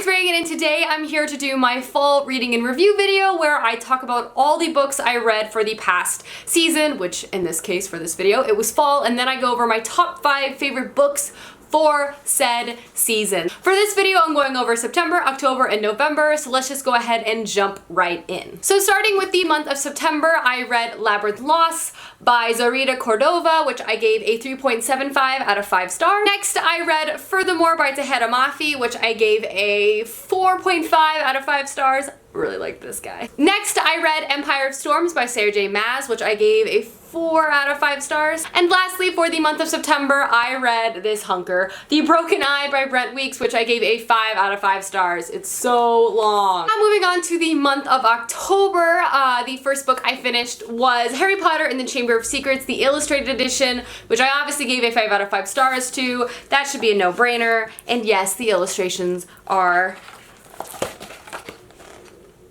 it's Reagan, and today I'm here to do my fall reading and review video where I talk about all the books I read for the past season, which in this case for this video it was fall, and then I go over my top 5 favorite books for said season. For this video, I'm going over September, October, and November, so let's just go ahead and jump right in. So starting with the month of September, I read Labyrinth Lost by Zarita Cordova, which I gave a 3.75 out of 5 stars. Next, I read Furthermore by Head of Mathy, which I gave a 4.5 out of 5 stars. Really like this guy. Next, I read Empire of Storms by Sarah J. Maas, which I gave a 4 out of 5 stars. And lastly, for the month of September, I read this hunker, The Broken Eye by Brent Weeks, which I gave a 5 out of 5 stars. It's so long. Now moving on to the month of October, the first book I finished was Harry Potter and the Chamber of Secrets, the illustrated edition, which I obviously gave a 5 out of 5 stars to. That should be a no-brainer. And yes, the illustrations are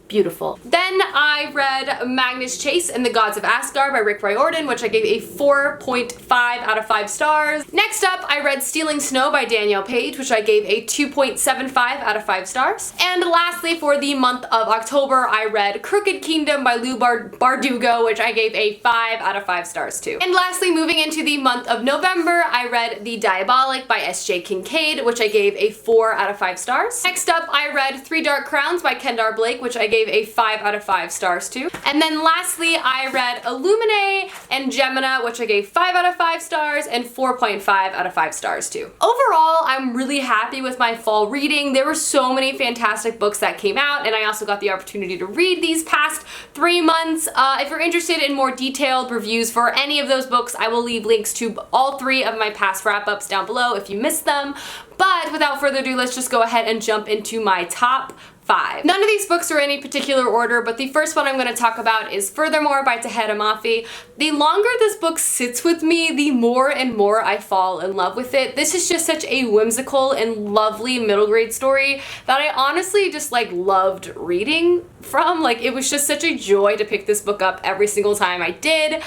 beautiful. Then I read Magnus Chase and the Gods of Asgard by Rick Riordan, which I gave a 4.5 out of 5 stars. Next up, I read Stealing Snow by Danielle Page, which I gave a 2.75 out of 5 stars. And lastly, for the month of October, I read Crooked Kingdom by Lou Bardugo, which I gave a 5 out of 5 stars to. And lastly, moving into the month of November, I read The Diabolic by S.J. Kincaid, which I gave a 4 out of 5 stars. Next up, I read Three Dark Crowns by Kendar Blake, which I gave a 5 out of 5 stars to. And then lastly, I read Illuminating and Gemini, which I gave 5 out of 5 stars and 4.5 out of 5 stars to. Overall, I'm really happy with my fall reading. There were so many fantastic books that came out, and I also got the opportunity to read these past 3 months. If you're interested in more detailed reviews for any of those books, I will leave links to all 3 of my past wrap-ups down below if you missed them. But without further ado, let's just go ahead and jump into my top 5. None of these books are in any particular order, but the first one I'm going to talk about is Furthermore by Head of Mathy. The longer this book sits with me, the more and more I fall in love with it. This is just such a whimsical and lovely middle grade story that I honestly just loved reading from. It was just such a joy to pick this book up every single time I did.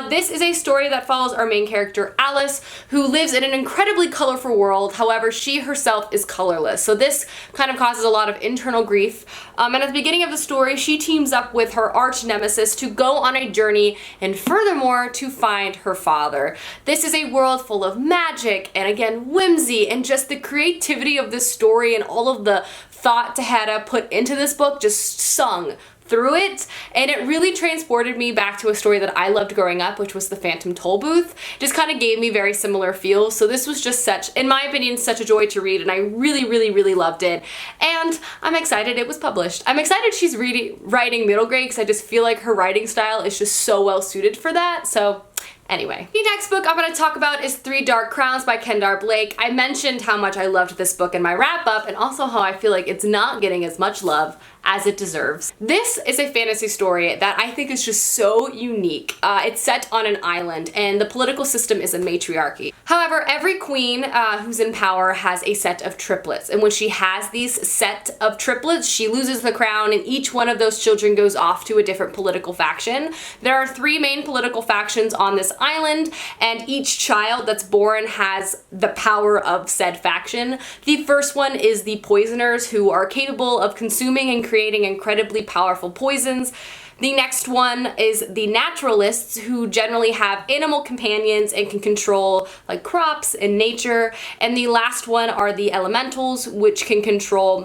This is a story that follows our main character Alice, who lives in an incredibly colorful world. However, she herself is colorless. So this kind of causes a lot of internal grief. And at the beginning of the story, she teams up with her arch nemesis to go on a journey and furthermore to find her father. This is a world full of magic and again whimsy, and just the creativity of this story and all of the thought Teheda put into this book just sung through it, and it really transported me back to a story that I loved growing up, which was The Phantom Toll Booth. Just kind of gave me very similar feels, so this was just such, in my opinion, such a joy to read, and I really loved it, and I'm excited it was published. I'm excited she's writing middle grade because I just feel like her writing style is just so well suited for that, so anyway. The next book I'm going to talk about is Three Dark Crowns by Kendar Blake. I mentioned how much I loved this book in my wrap-up, and also how I feel like it's not getting as much love as it deserves. This is a fantasy story that I think is just so unique. It's set on an island, and the political system is a matriarchy. However, every queen who's in power has a set of triplets, and when she has these set of triplets, she loses the crown, and each one of those children goes off to a different political faction. There are 3 main political factions on this island, and each child that's born has the power of said faction. The first one is the poisoners, who are capable of consuming and creating incredibly powerful poisons. The next one is the naturalists, who generally have animal companions and can control crops and nature. And the last one are the elementals, which can control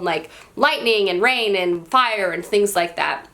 lightning and rain and fire and things like that.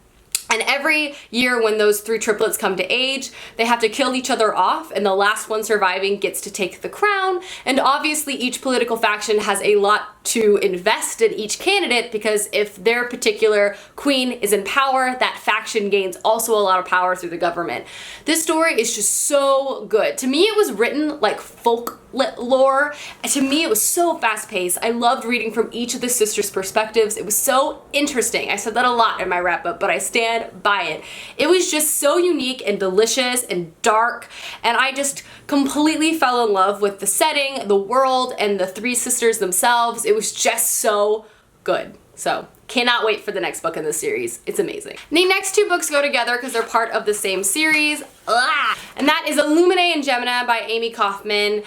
And every year when those 3 triplets come to age, they have to kill each other off, and the last one surviving gets to take the crown. And obviously each political faction has a lot to invest in each candidate, because if their particular queen is in power, that faction gains also a lot of power through the government. This story is just so good. To me, it was written like folk lore. To me, it was so fast-paced. I loved reading from each of the sisters' perspectives. It was so interesting. I said that a lot in my wrap-up, but I stand by it. It was just so unique and delicious and dark, and I just completely fell in love with the setting, the world, and the 3 sisters themselves. It was just so good. So, cannot wait for the next book in this series. It's amazing. The next 2 books go together because they're part of the same series. And that is Illuminating and Gemini by Amy Kaufman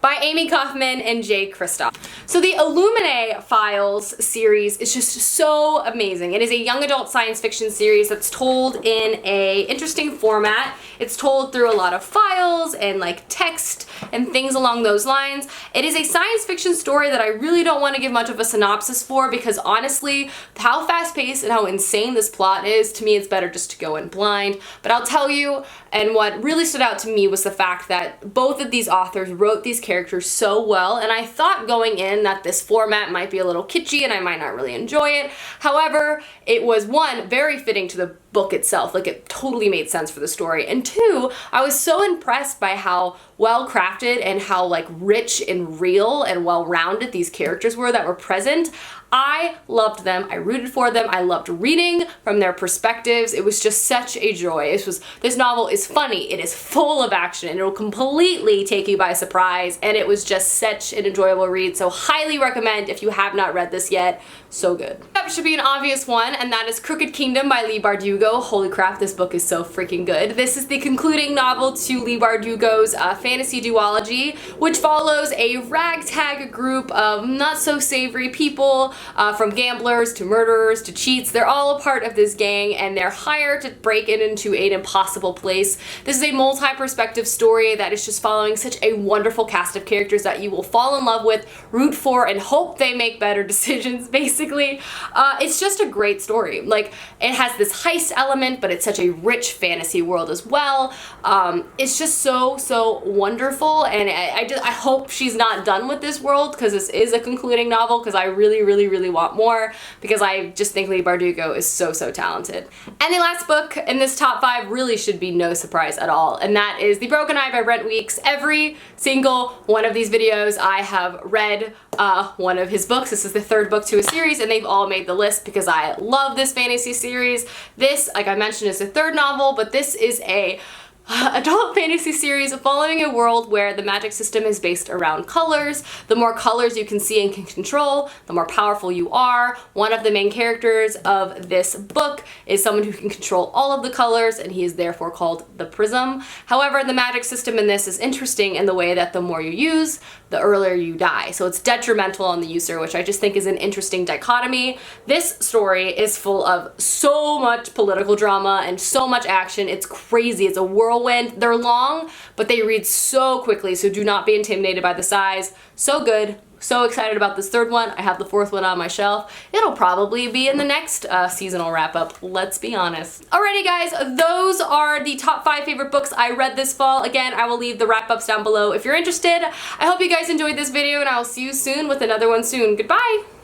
by by Amy Kaufman and Jay Kristoff. So the Illuminating Files series is just so amazing. It is a young adult science fiction series that's told in a interesting format. It's told through a lot of files and like text and things along those lines. It is a science fiction story that I really don't want to give much of a synopsis for because honestly, how fast-paced and how insane this plot is, to me it's better just to go in blind. But I'll tell you, and what really stood out to me was the fact that both of these authors wrote these characters so well, and I thought going in that this format might be a little kitschy and I might not really enjoy it. However, it was one, very fitting to the book itself, like it totally made sense for the story, and two, I was so impressed by how well crafted and how like rich and real and well-rounded these characters were that were present. I loved them, I rooted for them, I loved reading from their perspectives. It was just such a joy. This novel is funny, it is full of action, and it will completely take you by surprise, and it was just such an enjoyable read, so highly recommend if you have not read this yet. So good. That should be an obvious one, and that is Crooked Kingdom by Leigh Bardugo. Holy crap, this book is so freaking good. This is the concluding novel to Leigh Bardugo's fantasy duology, which follows a ragtag group of not so savory people, from gamblers to murderers to cheats. They're all a part of this gang, and they're hired to break it into an impossible place. This is a multi-perspective story that is just following such a wonderful cast of characters that you will fall in love with, root for, and hope they make better decisions, basically. It's just a great story. Like, it has this heist element, but it's such a rich fantasy world as well. It's just so wonderful, and I hope she's not done with this world, because this is a concluding novel, because I really want more, because I just think Leigh Bardugo is so talented. And the last book in this top 5 really should be no surprise at all, and that is The Broken Eye by Brent Weeks. Every single one of these videos I have read one of his books. This is the third book to a series, and they've all made the list because I love this fantasy series. This, like I mentioned, is the third novel, but this is a adult fantasy series following a world where the magic system is based around colors. The more colors you can see and can control, the more powerful you are. One of the main characters of this book is someone who can control all of the colors, and he is therefore called the Prism. However, the magic system in this is interesting in the way that the more you use, the earlier you die. So it's detrimental on the user, which I just think is an interesting dichotomy. This story is full of so much political drama and so much action. It's crazy. It's a whirlwind. They're long, but they read so quickly, so do not be intimidated by the size. So good. So excited about this third one. I have the fourth one on my shelf. It'll probably be in the next seasonal wrap-up, let's be honest. Alrighty guys, those are the top 5 favorite books I read this fall. Again, I will leave the wrap-ups down below if you're interested. I hope you guys enjoyed this video, and I will see you soon with another one soon. Goodbye!